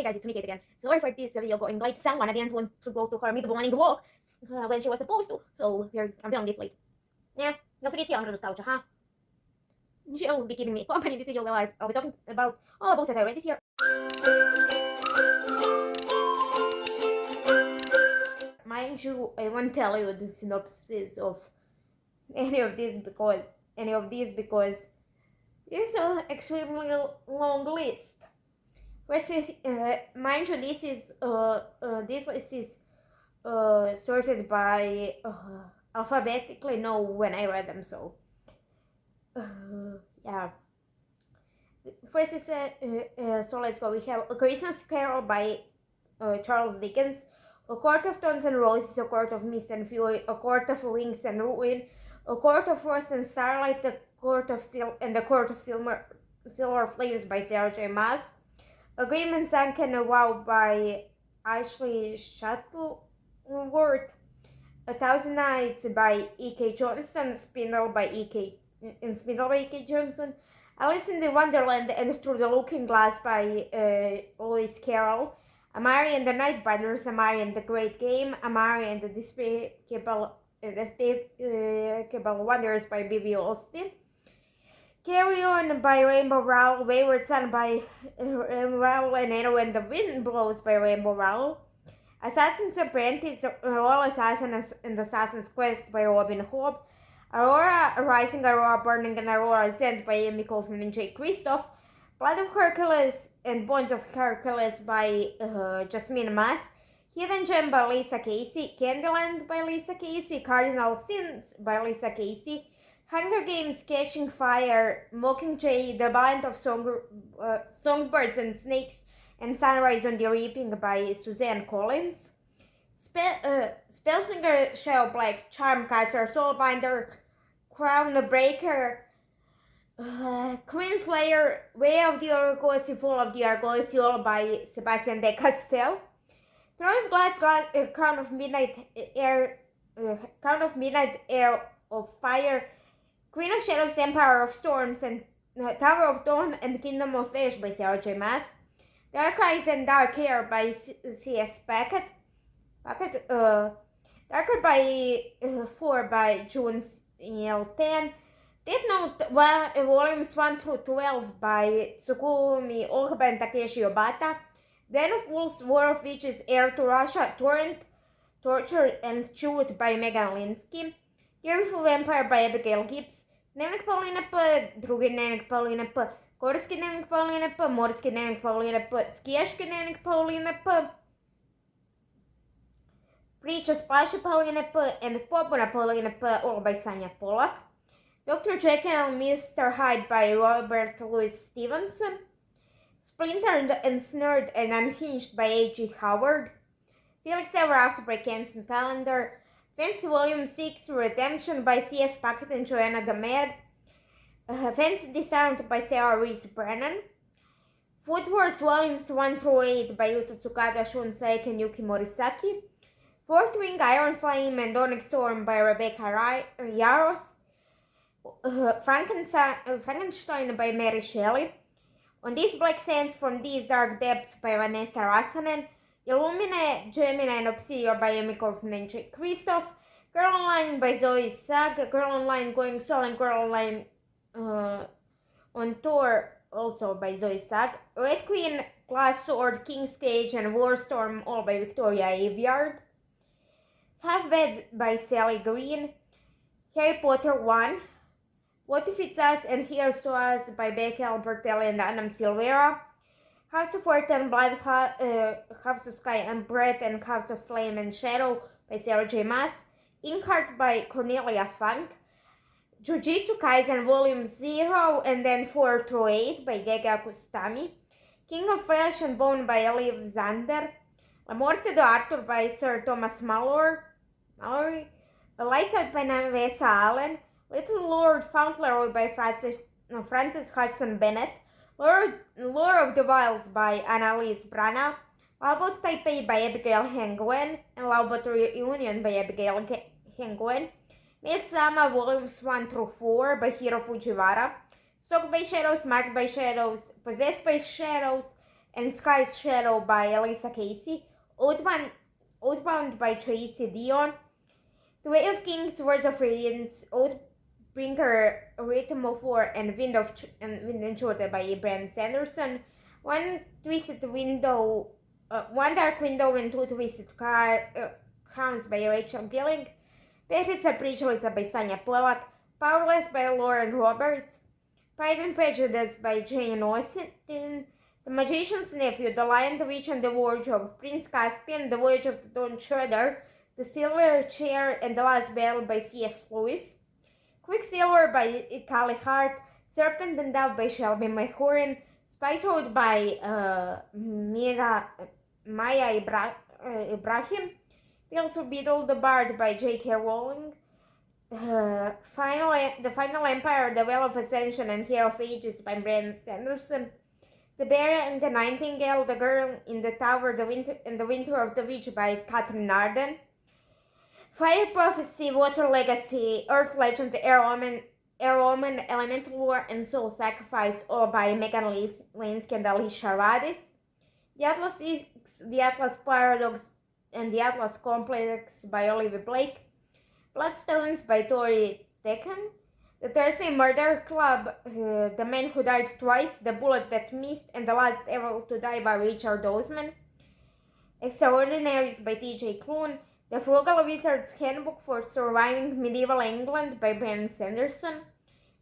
Hey guys, it's me Kate again. Sorry for this video going late. Someone I didn't want to go to her mid-morning walk when she was supposed to. So here I'm feeling this late. Yeah, no for this year nostalgia, huh? She'll be keeping me company in this video while I'll be talking about all the books that I read this year. Mind you, I won't tell you the synopsis of any of these because it's an extremely long list. First, mind you, this list is sorted by alphabetically. No, when I read them, so yeah. First is so let's go. We have A Christmas Carol by Charles Dickens, A Court of Thorns and Roses, A Court of Mist and Fury, A Court of Wings and Ruin, A Court of Frost and Starlight, A Court of Silver Flames by Sarah J. Maas, Agreement Sunken a Wow by Ashley Shuttleworth, A Thousand Nights by E.K. Johnston, Spindle by E.K. Johnson, Alice in the Wonderland and Through the Looking Glass by Lewis Carroll, Amari and the Night Brothers, Amari and the Great Game, Amari and the Despicable Wonders by B.B. Austin, Carry On by Rainbow Rowell, Wayward Son by Rowell and Anna When the Wind Blows by Rainbow Rowell, Assassin's Apprentice, Royal Assassin and Assassin's Quest by Robin Hobb, Aurora Rising, Aurora Burning, and Aurora Ascent by Amy Kaufman and Jay Kristoff, Blood of Hercules and Bones of Hercules by Jasmine Maas, Hidden Gem by Lisa Casey, Candyland by Lisa Casey, Cardinal Sins by Lisa Casey, Hunger Games, Catching Fire, Mockingjay, The Band of Songbirds and Snakes, and Sunrise on the Reaping by Suzanne Collins, Spellsinger, Shell Black, Charmcaster, Soulbinder, Crown Breaker, Queenslayer, Way of the Argosy, Fall of the Argosy, all by Sebastian de Castell, Throne of Glass, Crown of Midnight, Air of Fire, Queen of Shadows, Empire of Storms, and Tower of Dawn and Kingdom of Ash by Sarah J. Maas, Dark Eyes and Dark Hair by C.S. Packet, Darker by 4 by June L. 10, Death Note Volumes 1 through 12 by Tsukumi Ohba and Takeshi Obata, Den of Wolves, War of Witches, Heir to Russia, Torrent, Torture and Truth by Megan Linsky, Beautiful Vampire by Abigail Gibbs, Dnevnik Pauline P, Drugi Dnevnik Pauline P, Korski Dnevnik Pauline P, Morski Dnevnik Pauline P, Skijaški Dnevnik Pauline P, Priča Splaši Pauline P, and Popuna Pauline P, all by Sanja Polak, Dr. Jekyll and Mr. Hyde by Robert Louis Stevenson, Splintered and Snared and Unhinged by A.G. Howard, Felix Ever After by Kenson Calendar, Fancy Volume 6 Redemption by C.S. Packet and Joanna the Mad, Fancy Disarmed by Sarah Reese Brennan, Food Wars Volumes 1 through 8 by Yuto Tsukada, Shun Saik and Yuki Morisaki, Fourth Wing, Iron Flame and Onyx Storm by Rebecca Yaros, Frankenstein by Mary Shelley, On These Black Sands from These Dark Depths by Vanessa Rassanen, Illumine, Gemini and Obsidian by Amy Kaufman and Jake Kristoff, Girl Online by Zoe Sag, Girl Online Going Solo and Girl Online on Tour also by Zoe Sag, Red Queen, Glass Sword, King's Cage and Warstorm all by Victoria Aveyard, Half Beds by Sally Green, Harry Potter 1, What If It's Us and Here's to Us by Becky Albertelli and Adam Silvera, House of Earth and Blood, House of Sky and Breath and House of Flame and Shadow by Sarah J. Maas, Inkheart by Cornelia Funk, Jujutsu Kaisen Volume 0 and then 4 through 8 by Gege Kustami, King of Flesh and Bone by Liv Zander, La Morte de Arthur by Sir Thomas Mallory, Lights Out by Navessa Allen, Little Lord Fauntleroy by Frances Hudson Bennett, Lore of the Wilds by Annalise Brana, Laubot Taipei by Abigail Hengwen, and Laubot Reunion by Abigail Hengwen, Midsummer Volumes 1 through 4 by Hiro Fujiwara, Stalked by Shadows, Marked by Shadows, Possessed by Shadows, and Sky's Shadow by Elisa Casey, Outbound by Tracy Dion, The Way of Kings, Words of Radiance, Oathbringer, Rhythm of War, and Wind and Truth by Brandon Sanderson, One Dark Window and Two Twisted Crowns by Rachel Gilling, Petritza Prichlica by Sanya Pollack, Powerless by Lauren Roberts, Pride and Prejudice by Jane Austen, The Magician's Nephew, The Lion, the Witch, and the Wardrobe, Prince Caspian, The Voyage of the Dawn Treader, The Silver Chair, and The Last Battle by C.S. Lewis, Quicksilver by Callie Hart, Serpent and Dove by Shelby McHoran, Spice Road by Maya Ibrahim, Tales of Beetle the Bard by J.K. Rowling, The Final Empire, The Well of Ascension, and Hero of Ages by Brandon Sanderson, The Bear and the Nightingale, The Girl in the Tower, The Winter of the Witch by Catherine Arden, Fire Prophecy, Water Legacy, Earth Legend, Air Omen, Elemental War, and Soul Sacrifice, all by Megan Linsky and Alicia Radis, The Atlas X, The Atlas Paradox, and The Atlas Complex by Olivia Blake, Bloodstones by Tori Decken, The Thursday Murder Club, The Man Who Died Twice, The Bullet That Missed, and The Last Devil to Die by Richard Osman, Extraordinaries by T.J. Klune, The Frugal Wizard's Handbook for Surviving Medieval England by Brandon Sanderson,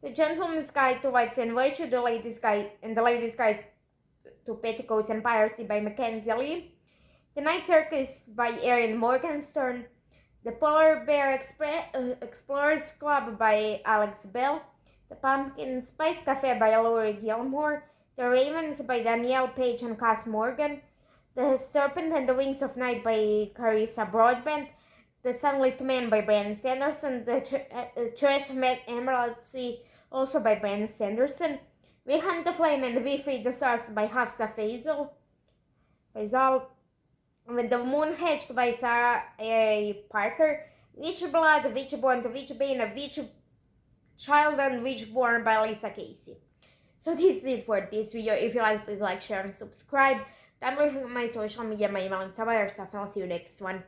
The Gentleman's Guide to Vice and Virtue, The Lady's Guide to Petticoats and Piracy by Mackenzie Lee, The Night Circus by Erin Morgenstern, The Polar Bear Explorers Club by Alex Bell, The Pumpkin Spice Cafe by Laurie Gilmore, The Ravens by Danielle Page and Cass Morgan, The Serpent and the Wings of Night by Carissa Broadbent, The Sunlit Man by Brandon Sanderson, The Choice of Emerald Sea, also by Brandon Sanderson, We Hunt the Flame and We Free the Stars by Hafsa Faisal, With the Moon Hatched by Sarah A. Parker, Witch Blood, Witchborn, The Witchbane, A Witch Child, and Witchborn by Lisa Casey. So this is it for this video. If you like, please like, share, and subscribe. Down below my social media, my email, and some other stuff, and I'll see you next one.